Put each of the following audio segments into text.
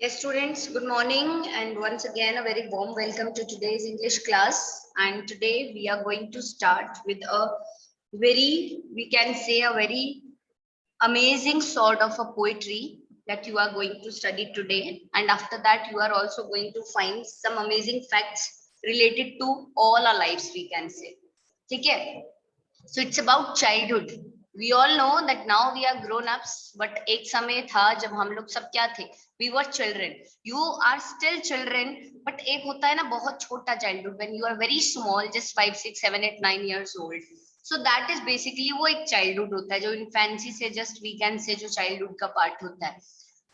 Yes, students, good morning, and once again, a very warm welcome to today's English class. And today we are going to start with a we can say, a very amazing sort of a poetry that you are going to study today. And after that, you are also going to find some amazing facts related to all our lives, we can say. Okay? So it's about childhood. We all know that now we are grown ups, but एक समय था जब हम लोग सब क्या थे? We were children. You are still children, but एक होता है ना बहुत छोटा childhood when you are very small, just 5, 6, 7, 8, 9 years old. So that is basically वो एक childhood होता है जो infancy से just we can say जो childhood का part होता है.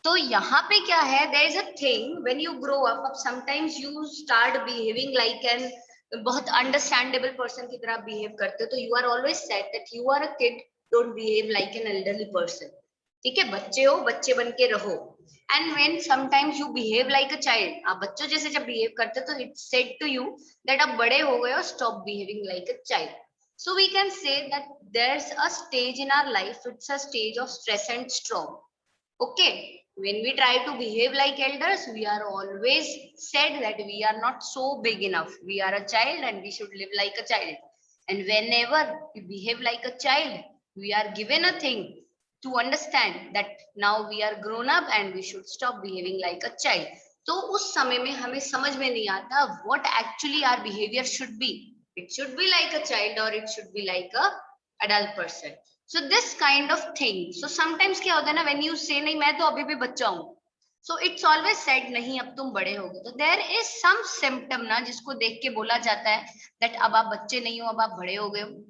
तो यहाँ पे क्या है? There is a thing when you grow up, sometimes you start behaving like an बहुत अंडरस्टैंडेबल पर्सन की तरह बिहेव करते हो तो you are always said that you are a kid, don't behave like an elderly person. ठीक है, बच्चे हो, बच्चे बन के रहो. And when sometimes you behave like a child, आप बच्चों जैसे जब बिहेव करते हो तो it's said to you that आप बड़े हो गए हो, stop behaving like a child. So we can say that there's a stage in our life, it's a stage of stress and storm. Okay, when we try to behave like elders, we are always said that we are not so big enough. We are a child and we should live like a child. And whenever we behave like a child, we are given a thing to understand that now we are grown up and we should stop behaving like a child. तो उस समय में हमें समझ में नहीं आता what actually our behavior should be. It should be like a child or it should be like a adult person. So this kind of thing. So sometimes क्या होता है ना, when you say नहीं मैं तो अभी भी बच्चा हूँ, so it's always said नहीं अब तुम बड़े हो गए. तो there is some symptom ना जिसको देख के बोला जाता है that अब आप बच्चे नहीं हो, अब आप बड़े हो गए हो.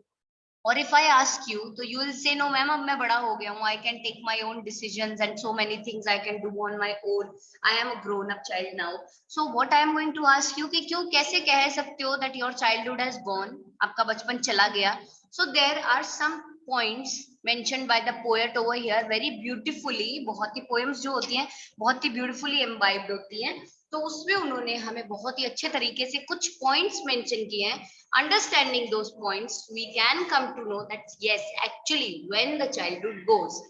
और if I ask you, तो you will say no ma'am अब मैं बड़ा हो गया हूँ, I can take my own decisions and so many things I can do on my own. I am a grown up child now. So what I am going to ask you कि क्यों कैसे कह सकते हो that your childhood has gone, आपका बचपन चला गया. So there are some points mentioned by the poet over here very beautifully. बहुत ही poems जो होती हैं बहुत ही beautifully imbibed होती हैं, तो उसमें उन्होंने हमें बहुत ही अच्छे तरीके से कुछ points mention किए हैं. Understanding those points, we can come to know that yes, actually when the childhood goes.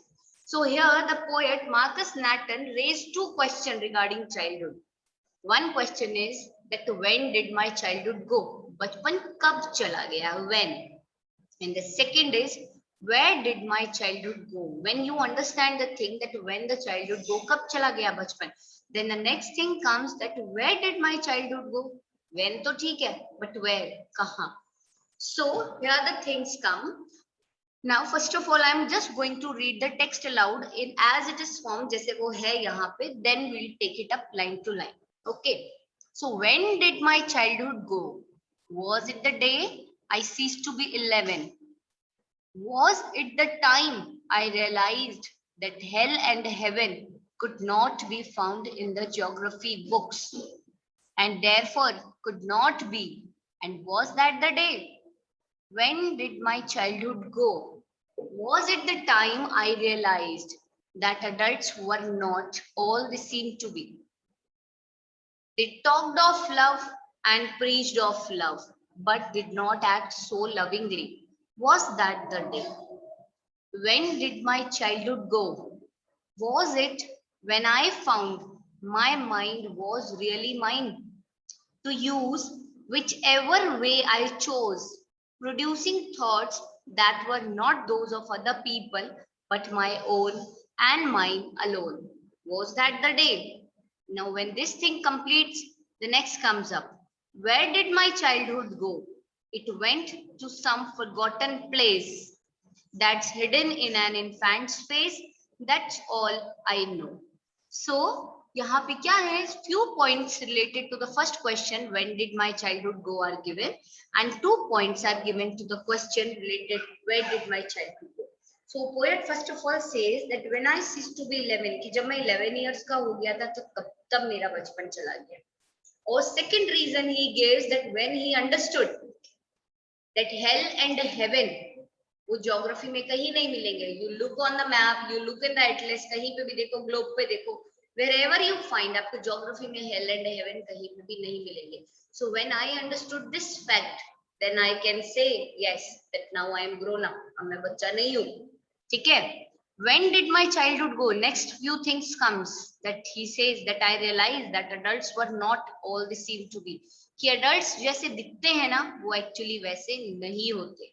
So here the poet Marcus Nathan raised two questions regarding childhood. One question is that when did my childhood go? बचपन कब चला गया? When? And the second is, where did my childhood go? When you understand the thing that when the childhood go, kab chala gaya bachpan? Then the next thing comes that where did my childhood go? When to theek hai, but where? Kahan? So here the things come. Now, first of all, I'm just going to read the text aloud in as it is formed, जैसे वो है यहाँ पे. Then we'll take it up line to line. Okay. So when did my childhood go? Was it the day I ceased to be 11? Was it the time I realized that hell and heaven could not be found in the geography books and therefore could not be? And was that the day? When did my childhood go? Was it the time I realized that adults were not all they seemed to be? They talked of love and preached of love, but did not act so lovingly. Was that the day? When did my childhood go? Was it when I found my mind was really mine to use whichever way I chose, producing thoughts that were not those of other people but my own and mine alone? Was that the day? Now, when this thing completes, the next comes up. Where did my childhood go? It went to some forgotten place that's hidden in an infant's face. That's all I know. So, यहाँ पे क्या है? Few points related to the first question, when did my childhood go, are given, and 2 points are given to the question related, where did my childhood go. So poet first of all says that when I ceased to be 11, कि जब मैं 11 years का हो गया था तो तब मेरा बचपन चला गया. और second reason he gives that when he understood that hell and heaven वो ज्योग्राफी में कहीं नहीं मिलेंगे. You look on the map, you look in the atlas, कहीं पे भी देखो, ग्लोब पे देखो, wherever you find आपको ज्योग्राफी में hell and heaven कहीं पे भी नहीं मिलेंगे. So when I understood this fact, then I can say yes that now I am grown up. अब मैं बच्चा नहीं हूँ. ठीक है. When did my childhood go? Next few things comes that he says that I realized that adults were not all they seem to be. कि adults जैसे दिखते हैं ना वो actually वैसे नहीं होते.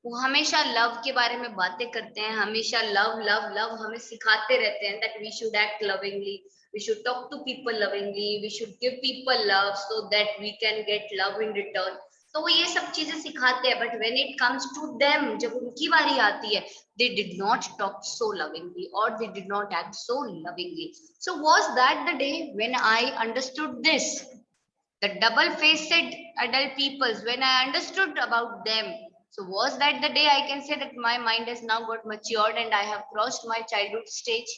वो हमेशा लव के बारे में बातें करते हैं, हमेशा लव लव लव हमें सिखाते रहते हैं that we should act lovingly, we should talk to people lovingly, we should give people love so that we can get love in return. तो वो ये सब चीजें सिखाते हैं, but when it comes to them, जब उनकी बारी आती है, they did not talk so lovingly or they did not act so lovingly. So was that the day when I understood this? The double-faced adult peoples, when I understood about them, so was that the day I can say that my mind has now got matured and I have crossed my childhood stage?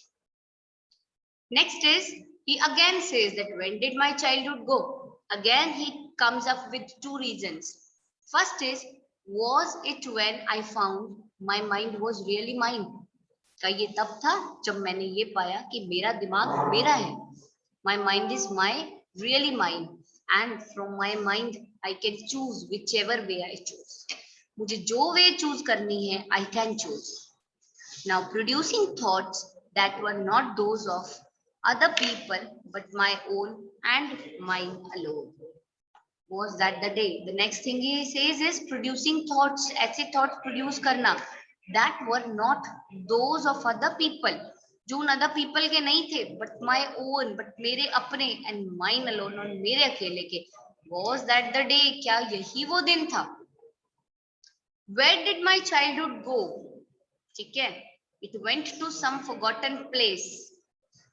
Next is, he again says that when did my childhood go? Again, he comes up with two reasons. First is, was it when I found my mind was really mine? क्या ये तब था जब मैंने ये पाया कि मेरा दिमाग मेरा है. My mind is really mine, and from my mind I can choose whichever way I choose. मुझे जो वे choose करनी है, I can choose. Now producing thoughts that were not those of other people but my own and mine alone. Was that the day? The next thing he says is producing thoughts, ऐसे thoughts produce करना that were not those of other people, जो उन other people के नहीं थे, but my own, but मेरे अपने, and mine alone, और मेरे अकेले के. Was that the day? क्या यही वो दिन था? Where did my childhood go? ठीक है, it went to some forgotten place.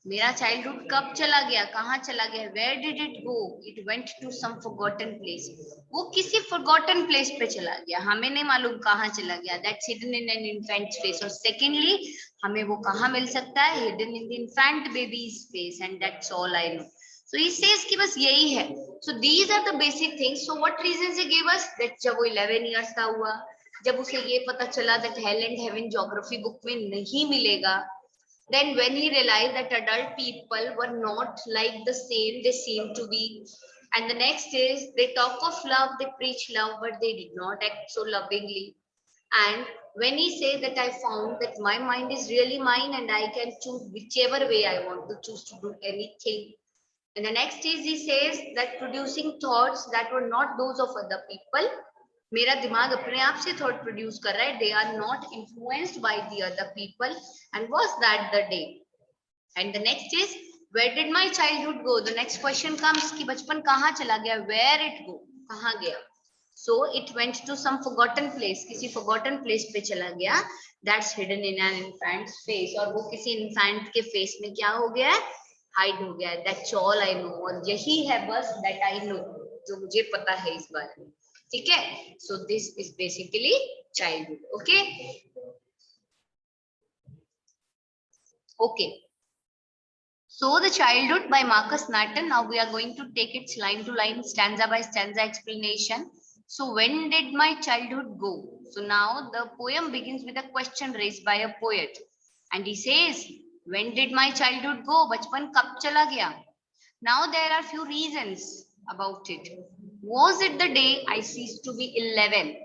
मेरा childhood कब चला गया, कहाँ चला गया? Where did it go? It went to some forgotten place. वो किसी forgotten place पे चला गया, हमें नहीं मालूम कहाँ चला गया. That's hidden in an infant's face. और secondly, हमें वो कहाँ मिल सकता है? Hidden in the infant baby's face, and that's all I know. So he says कि बस यही है. So these are the basic things. So what reasons he gave us? That जब वो 11 years का हुआ, जब उसे ये पता चला that hell and heaven geography book में नहीं मिलेगा, then when he realized that adult people were not like the same they seem to be, and the next is they talk of love, they preach love, but they did not act so lovingly. And when he said that I found that my mind is really mine and I can choose whichever way I want to choose to do anything. And the next is he says that producing thoughts that were not those of other people, मेरा दिमाग अपने आप से thought produce कर रहा है, they are not influenced by the other people. And was that the day? And the next is where did my childhood go? The next question comes कि बचपन कहाँ चला गया? Where it go? कहाँ गया? So it went to some forgotten place, किसी forgotten place पे चला गया. That's hidden in an infant's face. और वो किसी infant के face में क्या हो गया है? Hide हो गया है. That's all I know. और यही है बस that I know, जो मुझे पता है इस बारे में. ठीक है? So this is basically childhood. Okay? Okay. So the childhood by Marcus Narton. Now we are going to take its line to line, stanza by stanza explanation. So when did my childhood go? So now the poem begins with a question raised by a poet. And he says, when did my childhood go? Bachpan kab chala gaya? Now there are few reasons about it. Was it the day I ceased to be 11?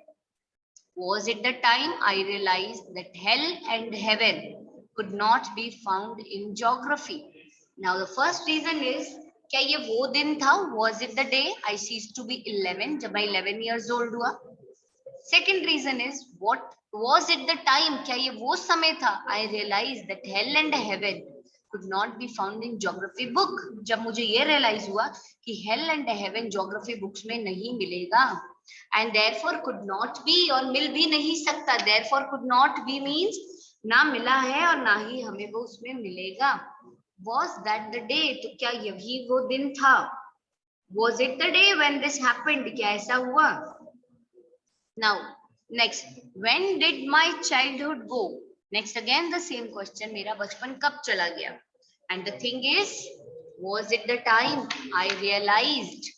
Was it the time I realized that hell and heaven could not be found in geography? Now the first reason is, क्या ये वो दिन था? Was it the day I ceased to be 11? जब मैं 11 years old हुआ. Second reason is, what was it the time? क्या ये वो समय था? I realized that hell and heaven could not be found in geography book. जब मुझे ये realize हुआ कि hell and heaven geography books में नहीं मिलेगा. And therefore could not be, और मिल भी नहीं सकता. Therefore could not be means ना मिला है और ना ही हमें वो उसमें मिलेगा. Was that the day? तो क्या यही वो दिन था? Was it the day when this happened? क्या ऐसा हुआ? Now next, when did my childhood go? Next again the same question, मेरा बचपन कब चला गया? And the thing is, was it the time I realized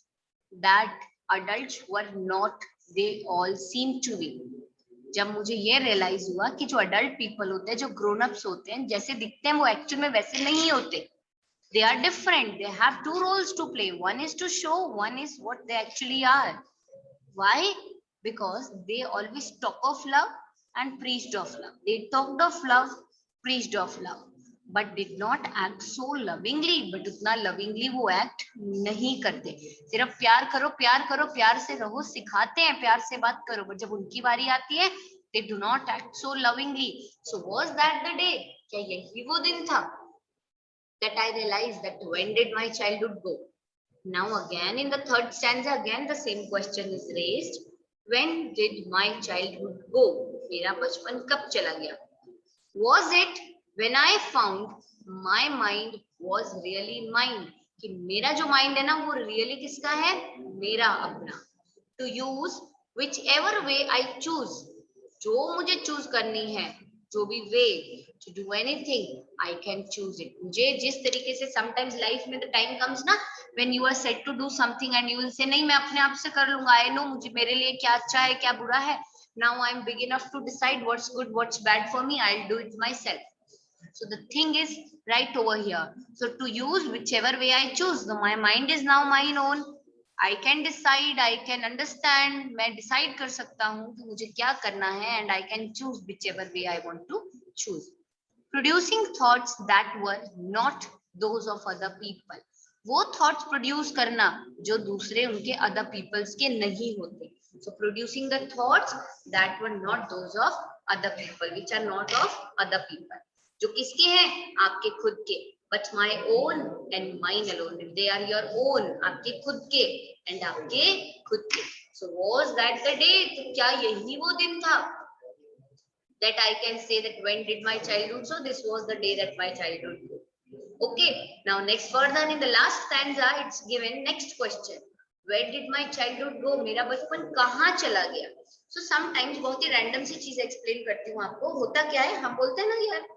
that adults were not they all seem to be? जब मुझे ये realise हुआ कि जो अडल्ट पीपल होते हैं, जो ग्रोन अप्स होते हैं, जैसे दिखते हैं वो एक्चुअल में वैसे नहीं होते. They are different. They have two roles to play. One is to show, one is what they actually are. Why? Because they always talk of love and preached of love. They talked of love, preached of love, but did not act so lovingly. But उतना lovingly वो act नहीं करते. सिर्फ प्यार करो, प्यार से रहो सिखाते हैं, प्यार से बात करो, but जब उनकी बारी आती है, they do not act so lovingly. So was that the day? क्या यही वो दिन था that I realized that when did my childhood go? Now again in the third stanza, again the same question is raised. When did my childhood go? मेरा बचपन कब चला गया? Was it when I found my mind was really mine? कि मेरा जो mind है ना वो really किसका है? मेरा अपना. To use whichever way I choose. जो मुझे choose करनी है, जो भी way to do anything, I can choose it. मुझे जिस तरीके से sometimes life में the time comes ना when you are set to do something and you will say नहीं मैं अपने आप से कर लूंगा. I know मुझे मेरे लिए क्या अच्छा है क्या बुरा है. Now I'm big enough to decide what's good, what's bad for me. I'll do it myself. So the thing is right over here. So to use whichever way I choose, my mind is now mine own. I can decide, I can understand. मैं decide कर सकता हूँ कि मुझे क्या करना है, and I can choose whichever way I want to choose. Producing thoughts that were not those of other people. वो thoughts produce करना जो दूसरे उनके other peoples के नहीं होते. So producing the thoughts that were not those of other people, which are not of other people. जो किसके हैं? आपके खुद के. But my own and mine alone. If they are your own, आपके खुद के and आपके खुद के. So was that the day? तो क्या यही वो दिन था? That I can say that when did my childhood? So this was the day that my childhood. Okay. Now next further in the last stanza, it's given next question. Where did my childhood go? मेरा बचपन कहाँ चला गया? So sometimes बहुत ही random सी चीज explain करती हूँ आपको. होता क्या है? हम बोलते हैं ना यार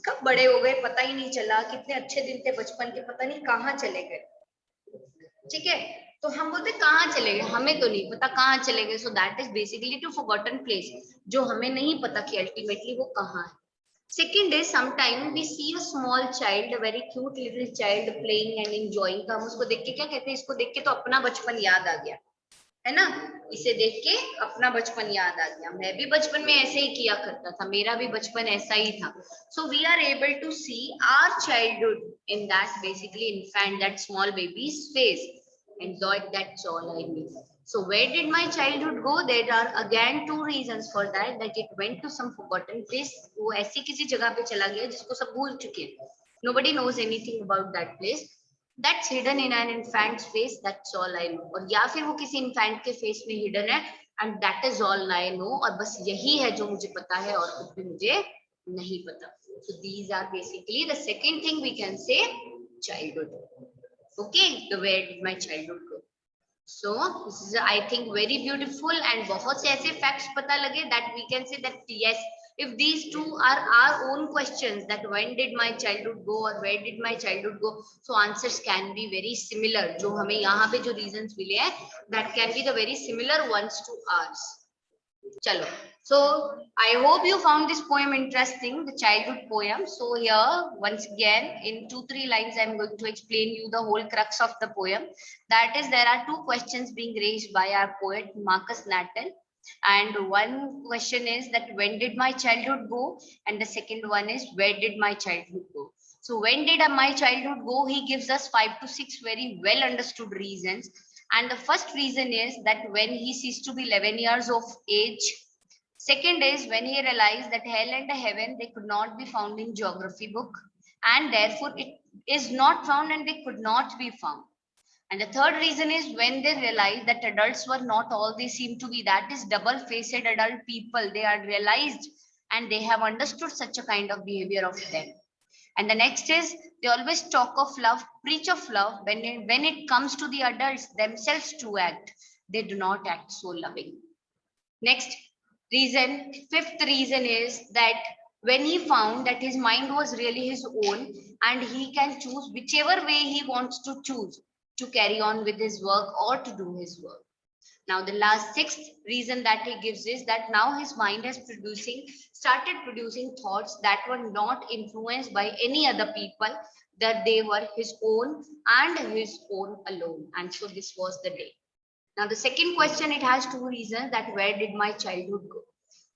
कब बड़े हो गए पता ही नहीं चला, कितने अच्छे दिन थे बचपन के, पता नहीं कहाँ चले गए. ठीक है, तो हम बोलते कहाँ चले गए, हमें तो नहीं पता कहाँ चले गए. So that is basically two forgotten place, जो हमें नहीं पता कि अल्टीमेटली वो कहाँ है. Second is sometimes we see a small child, a very cute little child playing and enjoying. तो हम उसको देख के क्या कहते हैं? इसको देख के तो अपना बचपन याद आ गया, है ना. इसे देख के अपना बचपन याद आ गया. मैं भी बचपन में ऐसे ही किया करता था, मेरा भी बचपन ऐसा ही था. So we are able to see our childhood in that basically infant, that small baby's face, and that's all I mean. So where did my childhood go? There are again two reasons for that, that it went to some forgotten place. वो ऐसी किसी जगह पे चला गया जिसको सब भूल चुके हैं. Nobody knows anything about that place. That's hidden in an infant's face. That's all I know. और या फिर वो किसी infant के face में hidden है, and that is all I know. और बस यही है जो मुझे पता है और कुछ भी मुझे नहीं पता. So these are basically the second thing we can say childhood. Okay, so where did my childhood go? So this is I think very beautiful, and बहुत से ऐसे facts पता लगे that we can say that yes, if these two are our own questions, that when did my childhood go or where did my childhood go, so answers can be very similar. जो हमें यहाँ पे जो reasons मिले हैं, that can be the very similar ones to ours. Chalo. So I hope you found this poem interesting, the childhood poem. So here once again in 2-3 lines I'm going to explain you the whole crux of the poem. That is, there are two questions being raised by our poet Marcus Nathan, and one question is that when did my childhood go, and the second one is where did my childhood go. So when did my childhood go, he gives us 5 to 6 very well understood reasons. And the first reason is that when he ceased to be 11 years of age. Second is when he realized that hell and heaven, they could not be found in geography book, and therefore it is not found and they could not be found. And the third reason is when they realized that adults were not all they seem to be, that is double-faced adult people. They are realized and they have understood such a kind of behavior of them. And the next is they always talk of love, preach of love. When it comes to the adults themselves to act, they do not act so loving. Next reason, fifth reason is that when he found that his mind was really his own and he can choose whichever way he wants to choose to carry on with his work or to do his work. Now the last sixth reason that he gives is that now his mind has started producing thoughts that were not influenced by any other people, that they were his own and his own alone. And so this was the day. Now the second question, it has two reasons, that where did my childhood go?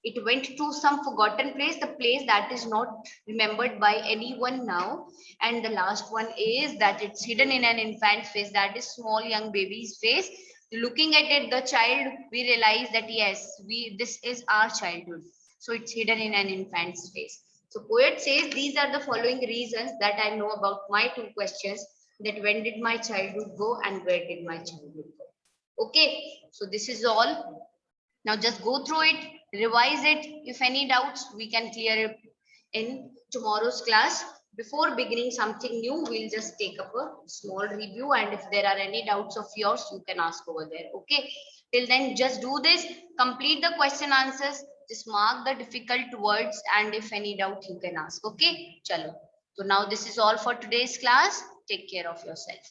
It went to some forgotten place, the place that is not remembered by anyone now. And the last one is that it's hidden in an infant's face, that is small young baby's face. Looking at it, the child, we realize that yes, this is our childhood. So it's hidden in an infant's face. So poet says these are the following reasons that I know about my two questions, that when did my childhood go and where did my childhood go. Okay, so this is all. Now just go through it, revise it. If any doubts, we can clear it in tomorrow's class. Before beginning something new, we'll just take up a small review, and if there are any doubts of yours, you can ask over there. Okay. Till then, just do this, complete the question answers, just mark the difficult words, and if any doubt, you can ask. Okay. Chalo. So now this is all for today's class. Take care of yourself.